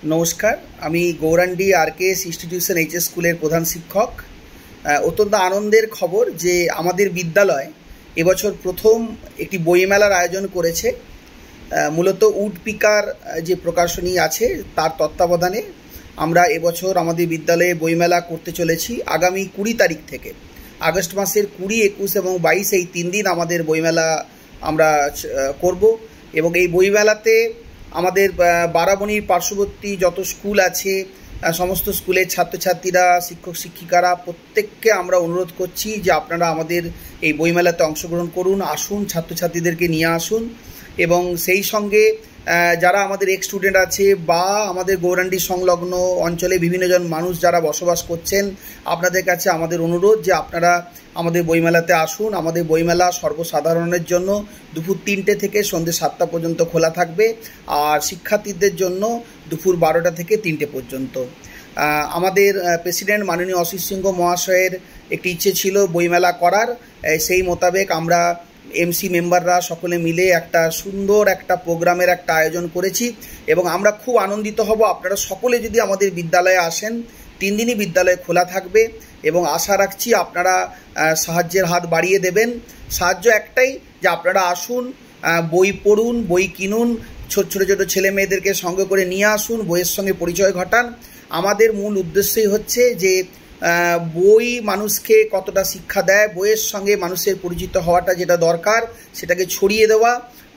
নমস্কার, আমি গৌরাণ্ডি RKS institution HS স্কুলের প্রধান শিক্ষক। অত্যন্ত আনন্দের খবর যে আমাদের বিদ্যালয় এবছর প্রথম একটি বইমেলার আয়োজন করেছে। মূলত উডপিকার যে প্রকাশনী আছে তার তত্ত্বাবধানে আমরা এবছর আমাদের বিদ্যালয়ে বইমেলা করতে চলেছি। আগামী 20 তারিখ থেকে আগস্ট মাসের 20, 21 এবং 22 এই 3 দিন আমাদের বইমেলা আমরা করব। এবং এই বইমেলাতে আমাদের বারাবণীর পার্শ্ববর্তী যত স্কুল আছে সমস্ত স্কুলের ছাত্রছাত্রীরা, শিক্ষক শিক্ষিকারা প্রত্যেককে আমরা অনুরোধ করছি যে আপনারা আমাদের এই বইমেলাতে অংশগ্রহণ করুন, আসুন, ছাত্রছাত্রীদেরকে নিয়ে আসুন। এবং সেই সঙ্গে যারা আমাদের এক্স স্টুডেন্ট আছে বা আমাদের গৌরাণ্ডি সংলগ্ন অঞ্চলে বিভিন্নজন মানুষ যারা বসবাস করছেন, আপনাদের কাছে আমাদের অনুরোধ যে আপনারা আমাদের বইমেলাতে আসুন। আমাদের বইমেলা সর্বসাধারণের জন্য দুপুর 3টে থেকে সন্ধ্যে 7টা পর্যন্ত খোলা থাকবে, আর শিক্ষার্থীদের জন্য দুপুর 12টা থেকে 3টে পর্যন্ত। আমাদের প্রেসিডেন্ট মাননীয় অসিত সিংহ মহাশয়ের একটি ইচ্ছে ছিল বইমেলা করার। সেই মোতাবেক আমরা এমসি মেম্বাররা সকলে মিলে একটা সুন্দর একটা প্রোগ্রামের একটা আয়োজন করেছি এবং আমরা খুব আনন্দিত হব আপনারা সকলে যদি আমাদের বিদ্যালয়ে আসেন। 3 দিনই বিদ্যালয় খোলা থাকবে এবং আশা রাখছি আপনারা সাহায্যের হাত বাড়িয়ে দেবেন। সাহায্য একটাই, যে আপনারা আসুন, বই পড়ুন, বই কিনুন, ছোট ছোট ছেলে মেয়েদেরকে সঙ্গে করে নিয়ে আসুন, বইয়ের সঙ্গে পরিচয় ঘটান। আমাদের মূল উদ্দেশ্যই হচ্ছে যে বই মানুষকে কতটা শিক্ষা দেয়, বইয়ের সঙ্গে মানুষের পরিচিত হওয়াটা যেটা দরকার সেটাকে ছড়িয়ে দেওয়া,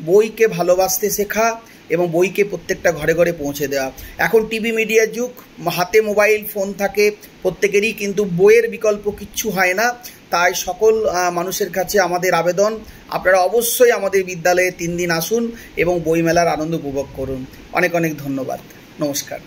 বইকে ভালোবাসতে শেখা এবং বইকে প্রত্যেকটা ঘরে ঘরে পৌঁছে দেওয়া। এখন টিভি মিডিয়ার যুগ, হাতে মোবাইল ফোন থাকে প্রত্যেকেরই, কিন্তু বইয়ের বিকল্প কিচ্ছু হয় না। তাই সকল মানুষের কাছে আমাদের আবেদন, আপনারা অবশ্যই আমাদের বিদ্যালয়ে 3 দিন আসুন এবং বইমেলার আনন্দ উপভোগ করুন। অনেক অনেক ধন্যবাদ। নমস্কার।